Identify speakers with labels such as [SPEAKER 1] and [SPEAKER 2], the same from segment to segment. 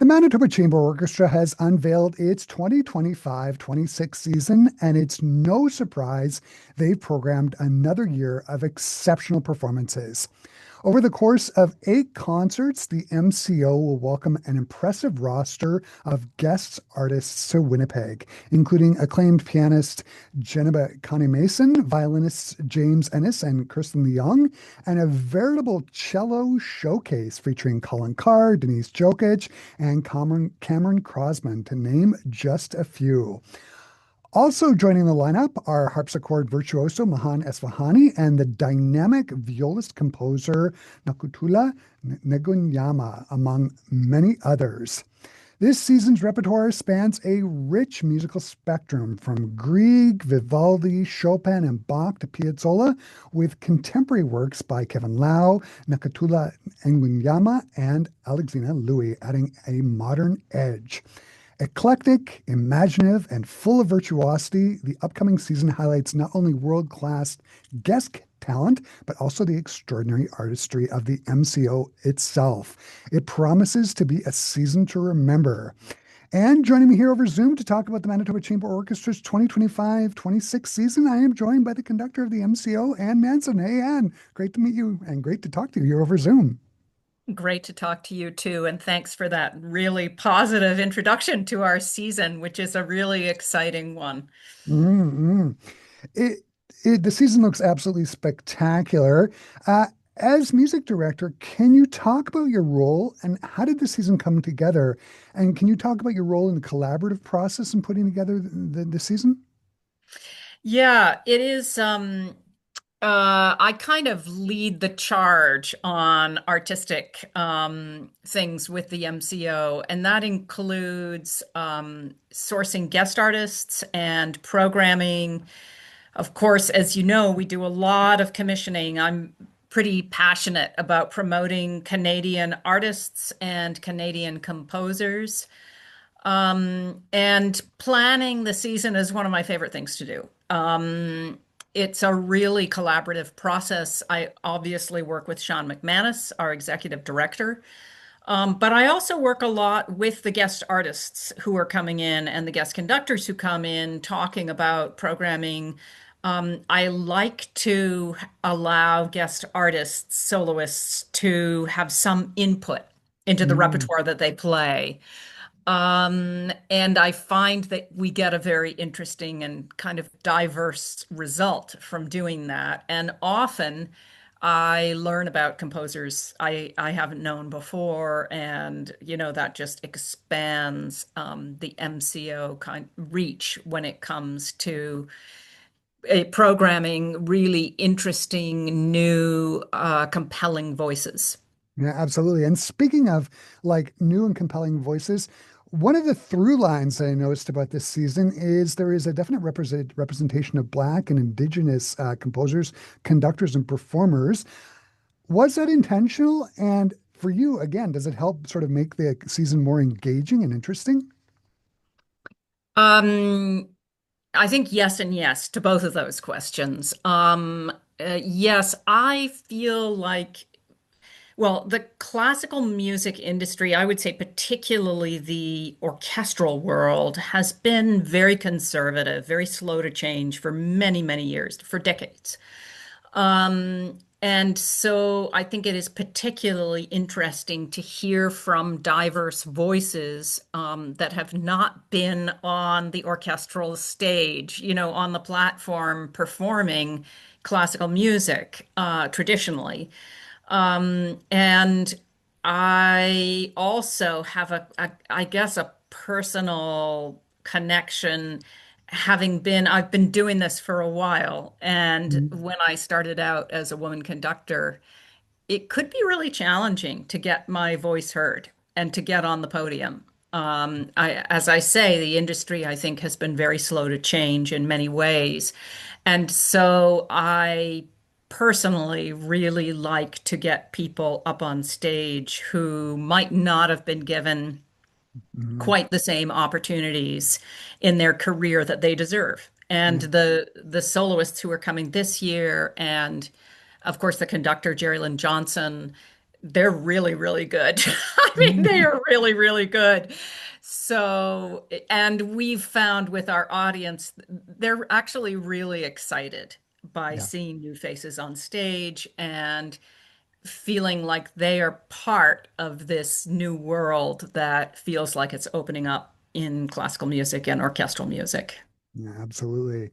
[SPEAKER 1] The Manitoba Chamber Orchestra has unveiled its 2025-26 season, and it's no surprise they've programmed another year of exceptional performances. Over the course of 8 concerts, the MCO will welcome an impressive roster of guest artists to Winnipeg, including acclaimed pianist Jeneba Kanneh-Mason, violinists James Ehnes and Kerson Leong, and a veritable cello showcase featuring Colin Carr, Denise Djokic, and Cameron Crozman, to name just a few. Also joining the lineup are harpsichord virtuoso Mahna Esfahani and the dynamic violist-composer Nokuthula Ngwenyama, among many others. This season's repertoire spans a rich musical spectrum from Grieg, Vivaldi, Chopin, and Bach to Piazzolla, with contemporary works by Kevin Lau, Nokuthula Ngwenyama, and Alexina Louie adding a modern edge. Eclectic, imaginative, and full of virtuosity, the upcoming season highlights not only world-class guest talent, but also the extraordinary artistry of the MCO itself. It promises to be a season to remember. And joining me here over Zoom to talk about the Manitoba Chamber Orchestra's 2025-26 season, I am joined by the conductor of the MCO, Ann Manson. Hey, Ann, great to meet you and great to talk to you here over Zoom.
[SPEAKER 2] Great to talk to you too, and thanks for that really positive introduction to our season, which is a really exciting one.
[SPEAKER 1] Mm-hmm. It, the season looks absolutely spectacular. Uh, as music director, can you talk about your role and how did the season come together? And can you talk about your role in the collaborative process in putting together the season?
[SPEAKER 2] Yeah, it is. I kind of lead the charge on artistic things with the MCO, and that includes sourcing guest artists and programming. Of course, as you know, we do a lot of commissioning. I'm pretty passionate about promoting Canadian artists and Canadian composers. And planning the season is one of my favorite things to do. It's a really collaborative process. I obviously work with Sean McManus, our executive director, but I also work a lot with the guest artists who are coming in and the guest conductors who come in talking about programming. I like to allow guest artists, soloists, to have some input into the
[SPEAKER 1] Mm,
[SPEAKER 2] repertoire that they play. And I find that we get a very interesting and kind of diverse result from doing that. And often I learn about composers I haven't known before, and that just expands the MCO kind reach when it comes to programming really interesting, new, compelling voices.
[SPEAKER 1] yeah, absolutely. And speaking of like new and compelling voices, one of the through lines that I noticed about this season is there is a definite representation of Black and Indigenous composers, conductors, and performers. Was that intentional? And for you, again, does it help sort of make the season more engaging and interesting?
[SPEAKER 2] Um, I think yes and yes to both of those questions. Yes, I feel like, well, the classical music industry, I would say particularly the orchestral world, has been very conservative, very slow to change for many, many years, for decades. And so I think it is particularly interesting to hear from diverse voices that have not been on the orchestral stage, on the platform performing classical music traditionally. And I also have I guess, a personal connection, I've been doing this for a while. And
[SPEAKER 1] Mm,
[SPEAKER 2] when I started out as a woman conductor, it could be really challenging to get my voice heard and to get on the podium. As I say, the industry, I think, has been very slow to change in many ways. And so I personally really like to get people up on stage who might not have been given
[SPEAKER 1] mm,
[SPEAKER 2] quite the same opportunities in their career that they deserve. And
[SPEAKER 1] yeah.
[SPEAKER 2] the soloists who are coming this year, and of course the conductor Jerry Lynn Johnson, they're really, really good. I mean, they
[SPEAKER 1] Mm,
[SPEAKER 2] are really, really good. So, and we've found with our audience, they're actually really excited by
[SPEAKER 1] yeah.
[SPEAKER 2] seeing new faces on stage and feeling like they are part of this new world that feels like it's opening up in classical music and orchestral music.
[SPEAKER 1] Yeah, absolutely.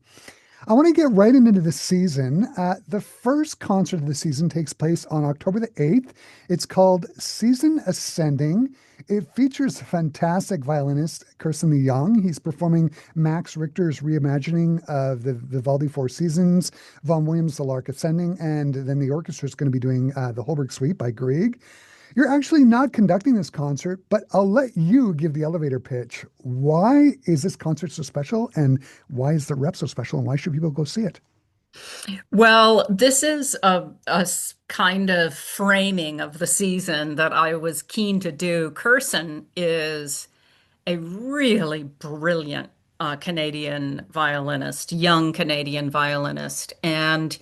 [SPEAKER 1] I want to get right into the season. The first concert of the season takes place on October the 8th. It's called Season Ascending. It features fantastic violinist Kerson Leong. He's performing Max Richter's reimagining of the Vivaldi Four Seasons, Vaughan Williams' The Lark Ascending, and then the orchestra is going to be doing the Holberg Suite by Grieg. You're actually not conducting this concert, but I'll let you give the elevator pitch. Why is this concert so special, and why is the rep so special, and why should people go see it?
[SPEAKER 2] Well, this is kind of framing of the season that I was keen to do. Kerson is a really brilliant Canadian violinist, young Canadian violinist, and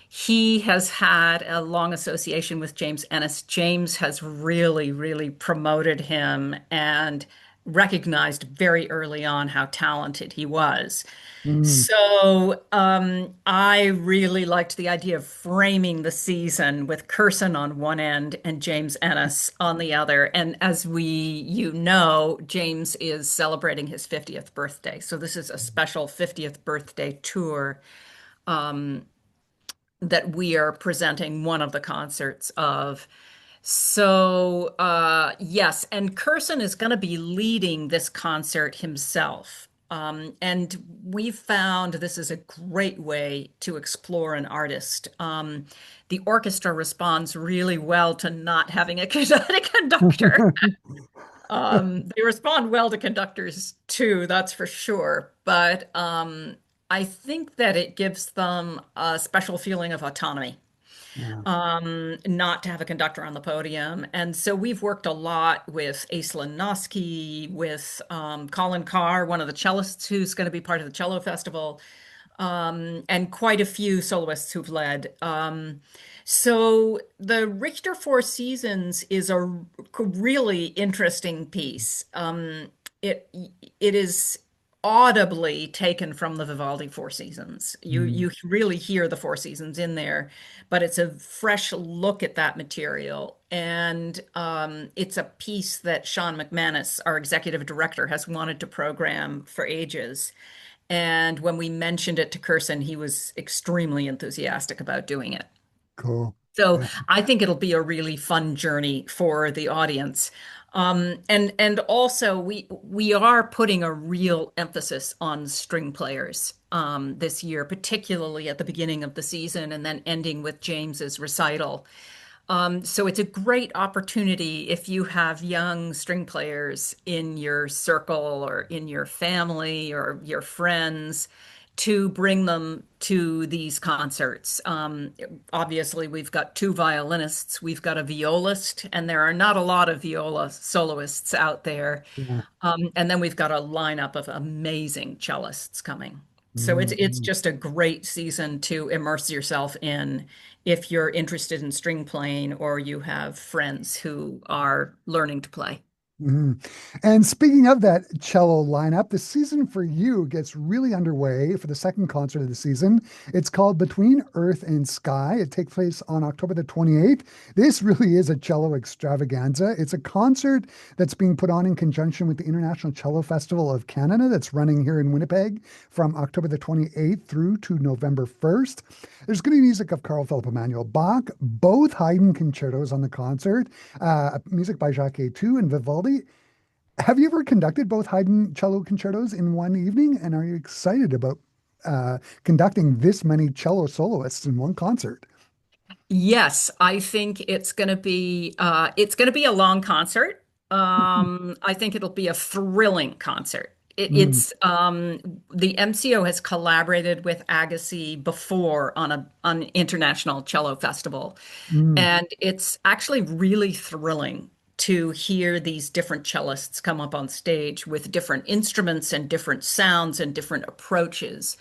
[SPEAKER 2] he has had a long association with James Ehnes. James has really, really promoted him and recognized very early on how talented he was.
[SPEAKER 1] Mm,
[SPEAKER 2] So I really liked the idea of framing the season with Kerson on one end and James Ennis on the other. And as you know, James is celebrating his 50th birthday. So this is a special 50th birthday tour that we are presenting one of the concerts of. So, yes, and Kerson is going to be leading this concert himself. And we found this is a great way to explore an artist. The orchestra responds really well to not having a conductor. They respond well to conductors too, that's for sure. But I think that it gives them a special feeling of autonomy
[SPEAKER 1] yeah,
[SPEAKER 2] not to have a conductor on the podium. And so we've worked a lot with Aislinn Noski, with Colin Carr, one of the cellists who's going to be part of the cello festival, and quite a few soloists who've led. So the Richter Four Seasons is a really interesting piece. It it is audibly taken from the Vivaldi Four Seasons.
[SPEAKER 1] mm,
[SPEAKER 2] You really hear the Four Seasons in there, but it's a fresh look at that material. And it's a piece that Sean McManus, our executive director, has wanted to program for ages. And when we mentioned it to Kerson, he was extremely enthusiastic about doing it.
[SPEAKER 1] cool.
[SPEAKER 2] So
[SPEAKER 1] Yeah,
[SPEAKER 2] I think it'll be a really fun journey for the audience. And also we are putting a real emphasis on string players this year, particularly at the beginning of the season and then ending with James's recital. So it's a great opportunity if you have young string players in your circle or in your family or your friends to bring them to these concerts. Obviously, we've got two violinists, we've got a violist, and there are not a lot of viola soloists out there.
[SPEAKER 1] yeah.
[SPEAKER 2] And then we've got a lineup of amazing cellists coming. So it's
[SPEAKER 1] Mm,
[SPEAKER 2] just a great season to immerse yourself in if you're interested in string playing or you have friends who are learning to play.
[SPEAKER 1] Mhm. And speaking of that cello lineup, the season for you gets really underway for the second concert of the season. It's called Between Earth and Sky. It takes place on October the 28th. This really is a cello extravaganza. It's a concert that's being put on in conjunction with the International Cello Festival of Canada that's running here in Winnipeg from October the 28th through to November 1st. There's going to be music of Carl Philipp Emanuel Bach, both Haydn concertos on the concert, music by Jacques Etu and Vivaldi. Have you ever conducted both Haydn cello concertos in one evening? And are you excited about conducting this many cello soloists in one concert?
[SPEAKER 2] Yes, I think it's going to be a long concert. I think it'll be a thrilling concert.
[SPEAKER 1] Mm,
[SPEAKER 2] The MCO has collaborated with Agassi before on an international cello festival,
[SPEAKER 1] mm,
[SPEAKER 2] and it's actually really thrilling to hear these different cellists come up on stage with different instruments and different sounds and different approaches.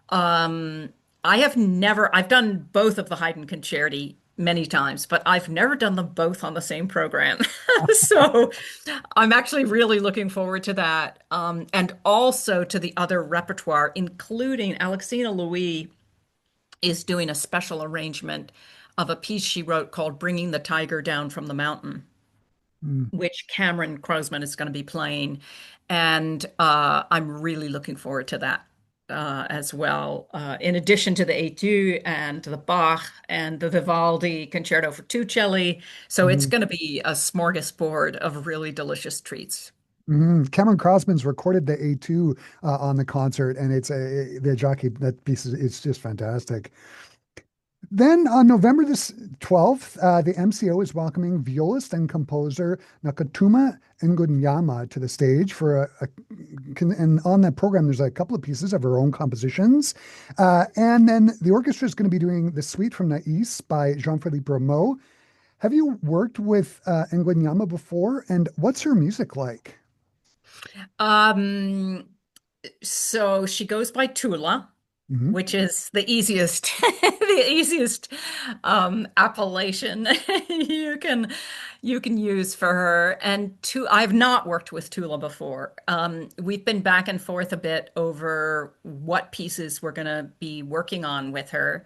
[SPEAKER 2] Um, I've done both of the Haydn concerti many times, but I've never done them both on the same program. So I'm actually really looking forward to that. And also to the other repertoire, including Alexina Louie is doing a special arrangement of a piece she wrote called Bringing the Tiger Down from the Mountain,
[SPEAKER 1] Mm,
[SPEAKER 2] which Cameron Crozman is going to be playing. And I'm really looking forward to that as well. In addition to the Etude and the Bach and the Vivaldi Concerto for Two Celli. So it's
[SPEAKER 1] mhm,
[SPEAKER 2] going to be a smorgasbord of really delicious treats.
[SPEAKER 1] mhm. Cameron Crosman's recorded the A2 on the concert, and it's the jockey, that piece is it's just fantastic. Then on November the 12th, the MCO is welcoming violist and composer Nokuthula Ngwenyama to the stage for and on that program, there's a couple of pieces of her own compositions. And then the orchestra is going to be doing the Suite from the East by Jean-Philippe Rameau. Have you worked with Ngwenyama before, and what's her music like?
[SPEAKER 2] Um, so she goes by Tula,
[SPEAKER 1] Hmm.
[SPEAKER 2] which is the easiest the easiest appellation you can use for her. And I've not worked with Tula before. We've been back and forth a bit over what pieces we're going to be working on with her.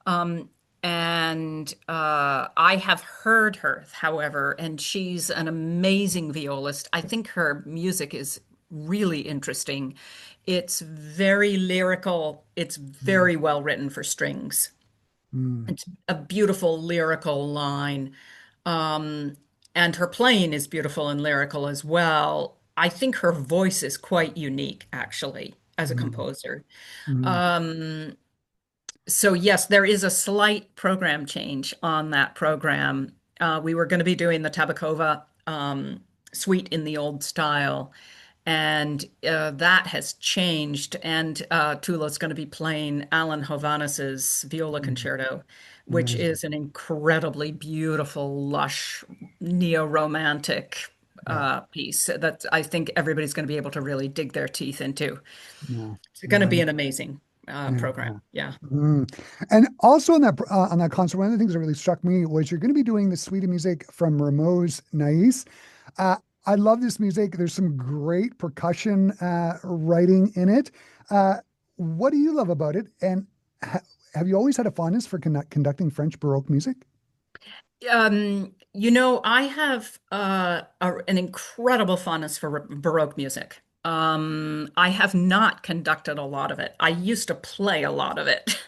[SPEAKER 2] Um, and I have heard her, however, and she's an amazing violist. I think her music is really interesting. It's very lyrical. It's very well written for strings.
[SPEAKER 1] Mm,
[SPEAKER 2] It's a beautiful lyrical line. Um, and her playing is beautiful and lyrical as well. I think her voice is quite unique, actually, as a
[SPEAKER 1] mm,
[SPEAKER 2] composer.
[SPEAKER 1] mm,
[SPEAKER 2] Um, so yes, there is a slight program change on that program. We were going to be doing the Tabakova suite in the old style, and that has changed. And Tula's going to be playing Alan Hovhannis's viola
[SPEAKER 1] mm.
[SPEAKER 2] concerto, which
[SPEAKER 1] Amazing.
[SPEAKER 2] is an incredibly beautiful, lush, neo-romantic
[SPEAKER 1] Yeah,
[SPEAKER 2] piece that I think everybody's going to be able to really dig their teeth into.
[SPEAKER 1] yeah,
[SPEAKER 2] It's going to be
[SPEAKER 1] yeah,
[SPEAKER 2] an amazing
[SPEAKER 1] yeah,
[SPEAKER 2] program.
[SPEAKER 1] yeah.
[SPEAKER 2] Yeah.
[SPEAKER 1] Mm. And also on that concert, one of the things that really struck me was you're going to be doing the suite of music from Rameau's Nais. Uh, I love this music. There's some great percussion writing in it. Uh, what do you love about it? And ha have you always had a fondness for conducting French Baroque music?
[SPEAKER 2] I have an incredible fondness for Baroque music. I have not conducted a lot of it. I used to play a lot of it.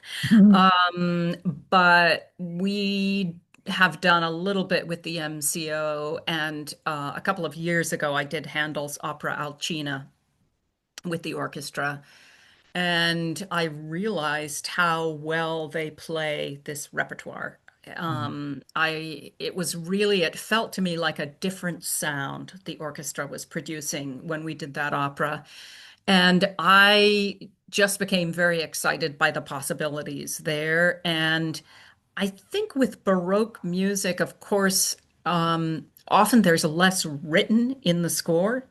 [SPEAKER 2] Um, but we have done a little bit with the MCO, and a couple of years ago, I did Handel's opera Alcina with the orchestra. And I realized how well they play this repertoire. It felt to me like a different sound the orchestra was producing when we did that opera. And I just became very excited by the possibilities there. And I think with Baroque music, of course, often there's less written in the score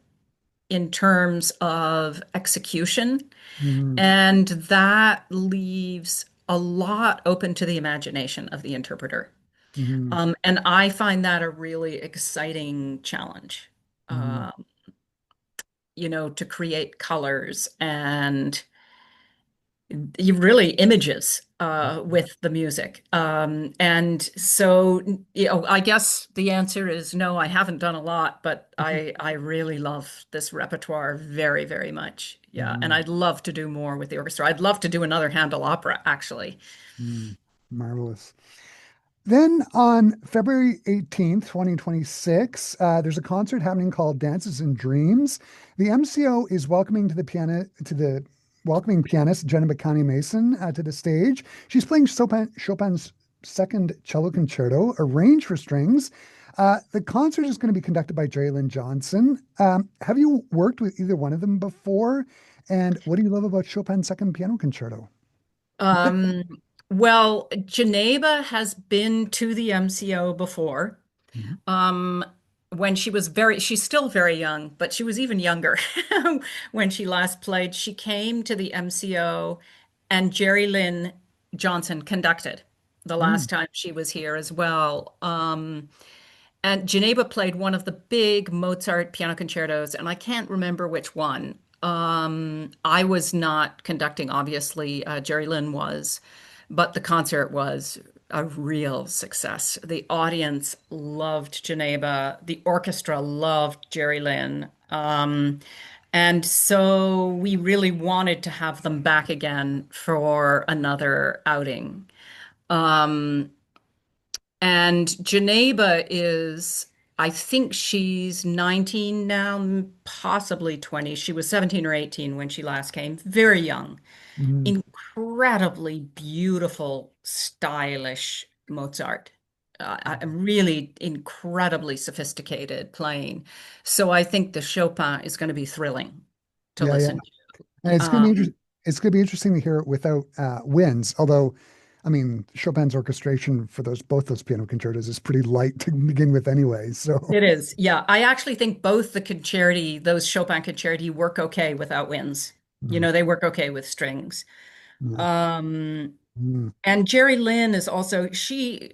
[SPEAKER 2] in terms of execution.
[SPEAKER 1] Mhm,
[SPEAKER 2] And that leaves a lot open to the imagination of the interpreter.
[SPEAKER 1] mhm,
[SPEAKER 2] And I find that a really exciting challenge,
[SPEAKER 1] mhm,
[SPEAKER 2] uh, to create colors and you really images with the music. And so, I guess the answer is no, I haven't done a lot, but
[SPEAKER 1] mhm,
[SPEAKER 2] I really love this repertoire very, very much. Yeah, and
[SPEAKER 1] mhm,
[SPEAKER 2] I'd love to do more with the orchestra. I'd love to do another Handel opera, actually.
[SPEAKER 1] mhm. Marvelous. Then on February 18th, 2026, there's a concert happening called Dances and Dreams. The MCO is welcoming to the welcoming pianist Jeneba Kanneh-Mason to the stage. She's playing Chopin's second cello concerto, arranged for strings. The concert is going to be conducted by Lynn Johnson. Have you worked with either one of them before? And what do you love about Chopin's second piano concerto?
[SPEAKER 2] Um, well, Geneva has been to the MCO before.
[SPEAKER 1] Mhm.
[SPEAKER 2] Um, when she's still very young, but she was even younger when she last played. She came to the MCO and Jerry Lynn Johnson conducted. the
[SPEAKER 1] Mm,
[SPEAKER 2] last time she was here as well. And Jeneba played one of the big Mozart piano concertos, and I can't remember which one. I was not conducting, obviously, Jerry Lynn was, but the concert was a real success. The audience loved Jeneba, the orchestra loved Jerry Lynn. And so we really wanted to have them back again for another outing. Um, and Jeneba is, I think she's 19 now, possibly 20. She was 17 or 18 when she last came. Very young,
[SPEAKER 1] mm,
[SPEAKER 2] incredibly beautiful, stylish Mozart. Really incredibly sophisticated playing. So I think the Chopin is going to be thrilling to
[SPEAKER 1] yeah, yeah.
[SPEAKER 2] listen
[SPEAKER 1] And
[SPEAKER 2] to.
[SPEAKER 1] it's going to be interesting to hear it without winds. Although, I mean, Chopin's orchestration for both those piano concertos is pretty light to begin with, anyway. So,
[SPEAKER 2] It is. Yeah. I actually think both the concerti, those Chopin concerti work okay without winds. You
[SPEAKER 1] mm,
[SPEAKER 2] know, they work okay with strings.
[SPEAKER 1] yeah,
[SPEAKER 2] Um,
[SPEAKER 1] mm,
[SPEAKER 2] and Jerry Lynn is also, she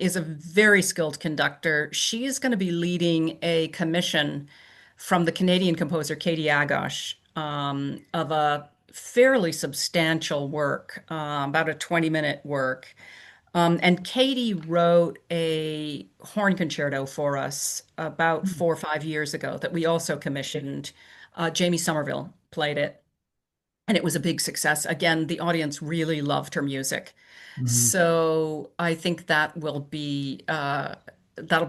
[SPEAKER 2] is a very skilled conductor. She is going to be leading a commission from the Canadian composer Katie Agosh of a fairly substantial work, about a 20-minute work. And Katie wrote a horn concerto for us about
[SPEAKER 1] mm,
[SPEAKER 2] 4 or 5 years ago that we also commissioned. Jamie Somerville played it, and it was a big success. Again, the audience really loved her music.
[SPEAKER 1] mm,
[SPEAKER 2] So I think that'll be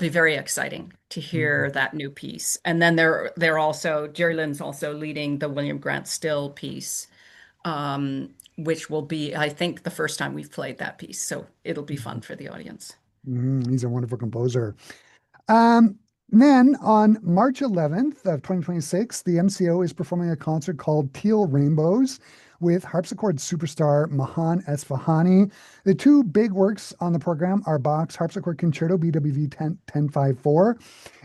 [SPEAKER 2] very exciting to
[SPEAKER 1] mm,
[SPEAKER 2] hear that new piece. And then they're also Jerry Lynn's also leading the William Grant Still piece, which will be, I think, the first time we've played that piece. So it'll be fun for the audience.
[SPEAKER 1] He's a wonderful composer. Um, then on March 11th of 2026, the MCO is performing a concert called Teal Rainbows with harpsichord superstar Mahna Esfahani. The two big works on the program are Bach's Harpsichord Concerto BWV 1054,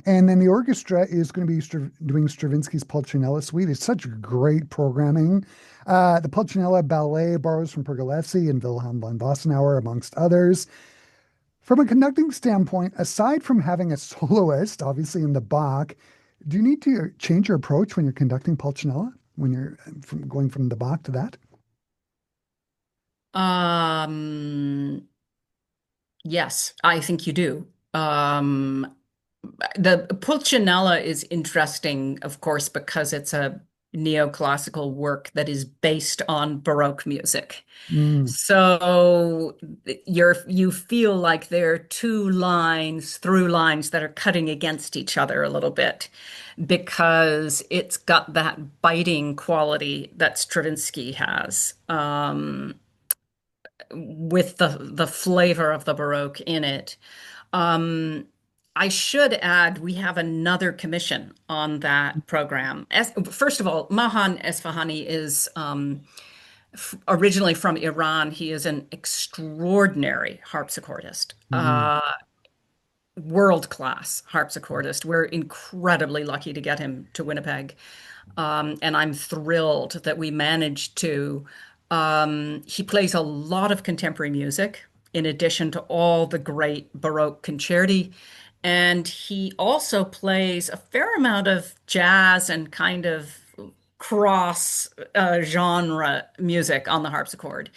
[SPEAKER 1] and then the orchestra is going to be doing Stravinsky's Pulcinella Suite. It's such great programming. The Pulcinella Ballet borrows from Pergolesi and Wilhelm von Bossenauer, amongst others. From a conducting standpoint, aside from having a soloist, obviously in the Bach, do you need to change your approach when you're conducting Pulcinella, when you're going from the Bach to that?
[SPEAKER 2] Um, yes, I think you do. The Pulcinella is interesting, of course, because it's a neoclassical work that is based on Baroque music.
[SPEAKER 1] Mm,
[SPEAKER 2] So you feel like there are two lines, through lines that are cutting against each other a little bit because it's got that biting quality that Stravinsky has, with the flavor of the Baroque in it. Um, I should add, we have another commission on that program. First of all, Mahna Esfahani is originally from Iran. He is an extraordinary harpsichordist,
[SPEAKER 1] mm,
[SPEAKER 2] world-class harpsichordist. We're incredibly lucky to get him to Winnipeg. And I'm thrilled that we managed to. He plays a lot of contemporary music in addition to all the great Baroque concerti. And he also plays a fair amount of jazz and kind of cross genre music on the harpsichord.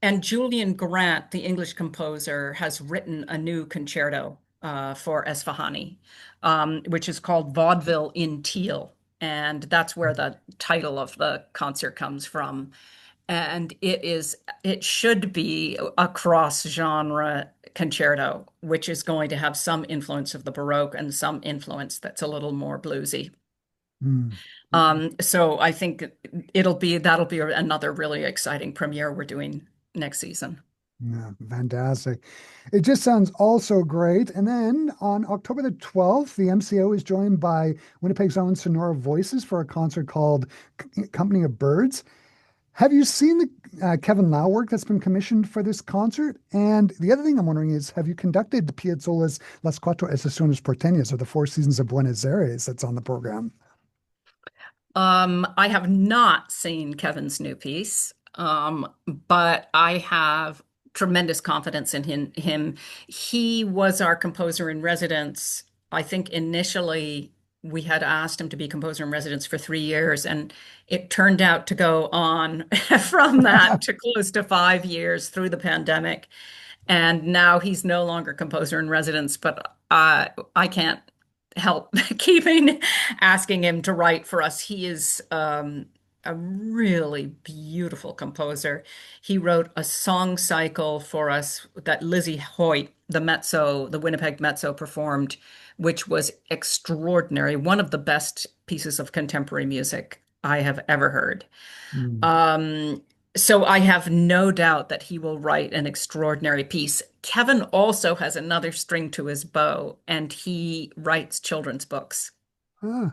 [SPEAKER 2] And Julian Grant, the English composer, has written a new concerto for Esfahani, which is called Vaudeville in Teal. And that's where the title of the concert comes from. And it should be a cross-genre concerto, which is going to have some influence of the Baroque and some influence that's a little more bluesy.
[SPEAKER 1] mm.
[SPEAKER 2] So I think that'll be another really exciting premiere we're doing next season.
[SPEAKER 1] Yeah, fantastic. It just sounds also great. And then on October the 12th, the MCO is joined by Winnipeg's own Sonora Voices for a concert called Company of Birds. Have you seen the Kevin Lau work that's been commissioned for this concert? And the other thing I'm wondering is, have you conducted Piazzolla's Las Cuatro Estaciones Porteñas, or the Four Seasons of Buenos Aires, that's on the program?
[SPEAKER 2] I have not seen Kevin's new piece, but I have tremendous confidence in him. He was our composer in residence. I think initially we had asked him to be composer in residence for 3 years, and it turned out to go on from that to close to 5 years through the pandemic. And now he's no longer composer in residence, but I can't help keeping asking him to write for us. He is a really beautiful composer. He wrote a song cycle for us that Lizzie Hoyt, the Winnipeg mezzo, performed, which was extraordinary. One of the best pieces of contemporary music I have ever heard.
[SPEAKER 1] Mm.
[SPEAKER 2] Um, so I have no doubt that he will write an extraordinary piece. Kevin also has another string to his bow, and he writes children's books.
[SPEAKER 1] Ah, ah.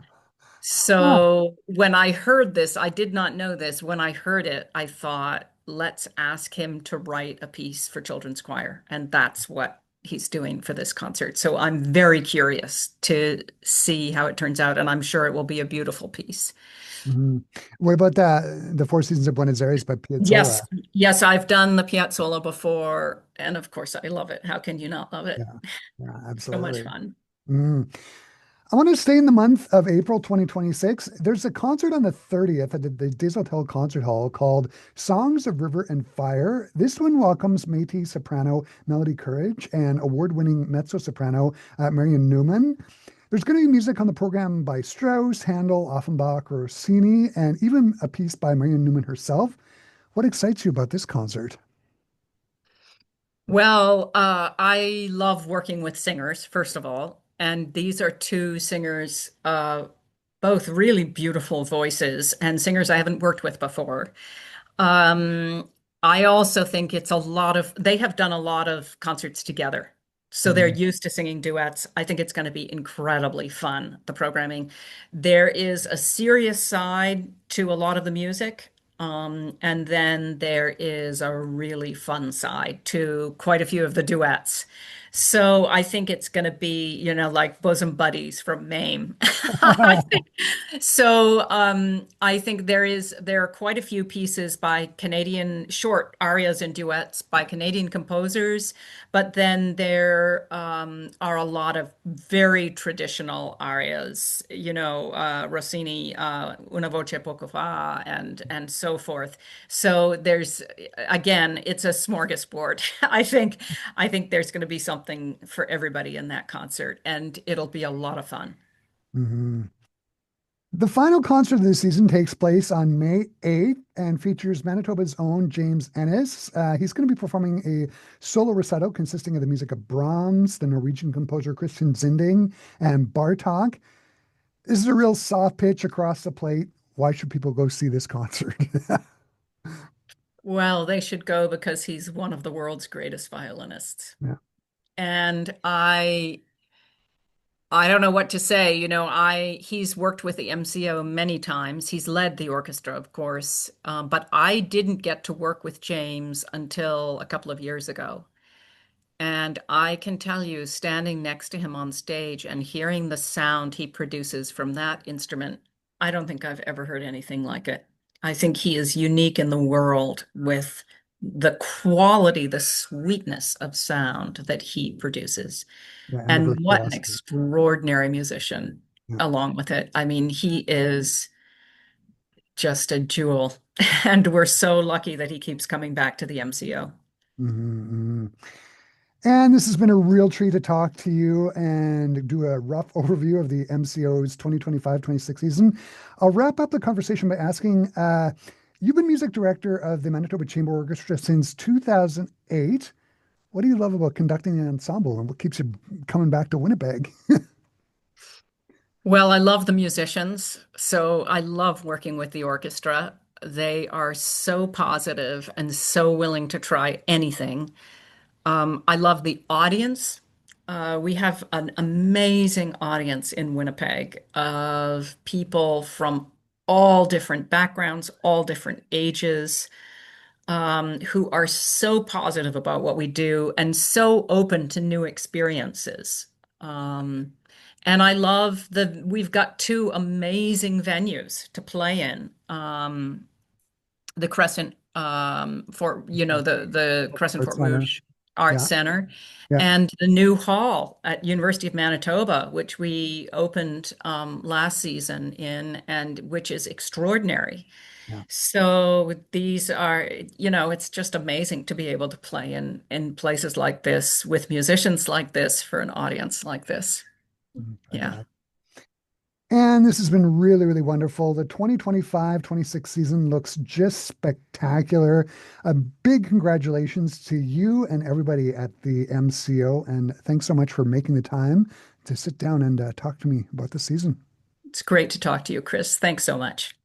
[SPEAKER 2] So when I heard this, I did not know this. When I heard it, I thought, let's ask him to write a piece for children's choir. And that's what he's doing for this concert. So I'm very curious to see how it turns out. And I'm sure it will be a beautiful piece.
[SPEAKER 1] Mhm. What about the Four Seasons of Buenos Aires by
[SPEAKER 2] Yes,
[SPEAKER 1] Piazzolla?
[SPEAKER 2] yes, I've done the Piazzolla before. And of course, I love it. How can you not love it?
[SPEAKER 1] Yeah, yeah,
[SPEAKER 2] So much
[SPEAKER 1] absolutely.
[SPEAKER 2] fun.
[SPEAKER 1] Mm. I want to stay in the month of April 2026. There's a concert on the 30th at the Des Hotels Concert Hall called Songs of River and Fire. This one welcomes Métis soprano Melody Courage and award-winning mezzo-soprano Marion Newman. There's going to be music on the program by Strauss, Handel, Offenbach, Rossini, and even a piece by Marion Newman herself. What excites you about this concert?
[SPEAKER 2] Well, I love working with singers, first of all. And these are two singers, both really beautiful voices and singers I haven't worked with before. Um, I also think they have done a lot of concerts together. So they're
[SPEAKER 1] Mm,
[SPEAKER 2] used to singing duets. I think it's going to be incredibly fun, the programming. There is a serious side to a lot of the music. And then there is a really fun side to quite a few of the duets. So I think it's going to be, like bosom buddies from Mame. I think so. I think there are quite a few pieces by Canadian short arias and duets by Canadian composers, but then there are a lot of very traditional arias, Rossini, Una voce poco fa, and so forth. So there's again, it's a smorgasbord. I think there's going to be something for everybody in that concert, and it'll be a lot of fun.
[SPEAKER 1] mhm. The final concert of the season takes place on May 8th and features Manitoba's own James Ehnes. He's going to be performing a solo recital consisting of the music of Brahms, the Norwegian composer Christian Zinding, and Bartok. This is a real soft pitch across the plate. Why should people go see this concert?
[SPEAKER 2] Well, they should go because he's one of the world's greatest violinists.
[SPEAKER 1] Yeah.
[SPEAKER 2] And I don't know what to say. He's worked with the MCO many times. He's led the orchestra, of course. But I didn't get to work with James until a couple of years ago. And I can tell you, standing next to him on stage and hearing the sound he produces from that instrument, I don't think I've ever heard anything like it. I think he is unique in the world with the quality, the sweetness of sound that he produces.
[SPEAKER 1] Yeah, and the
[SPEAKER 2] And what an
[SPEAKER 1] virtuosity.
[SPEAKER 2] extraordinary musician
[SPEAKER 1] Yeah.
[SPEAKER 2] along with it. I mean, he is just a jewel. And we're so lucky that he keeps coming back to the MCO.
[SPEAKER 1] Mhm, mhm. And this has been a real treat to talk to you and do a rough overview of the MCO's 2025-26 season. I'll wrap up the conversation by asking, you've been music director of the Manitoba Chamber Orchestra since 2008. What do you love about conducting an ensemble and what keeps you coming back to Winnipeg?
[SPEAKER 2] Well, I love the musicians, so I love working with the orchestra. They are so positive and so willing to try anything. I love the audience. We have an amazing audience in Winnipeg of people from all different backgrounds, all different ages, who are so positive about what we do and so open to new experiences. Um, and I love we've got two amazing venues to play in. The Crescent for, the Crescent
[SPEAKER 1] Art
[SPEAKER 2] Fort
[SPEAKER 1] Center.
[SPEAKER 2] Rouge Art
[SPEAKER 1] Yeah.
[SPEAKER 2] Center,
[SPEAKER 1] Yeah.
[SPEAKER 2] and the new hall at University of Manitoba, which we opened last season and which is extraordinary.
[SPEAKER 1] Yeah.
[SPEAKER 2] So these are, it's just amazing to be able to play in places like this with musicians like this for an audience like this.
[SPEAKER 1] I
[SPEAKER 2] Yeah.
[SPEAKER 1] bet. And this has been really, really wonderful. The 2025-26 season looks just spectacular. A big congratulations to you and everybody at the MCO. And thanks so much for making the time to sit down and talk to me about the season.
[SPEAKER 2] It's great to talk to you, Chris. Thanks so much.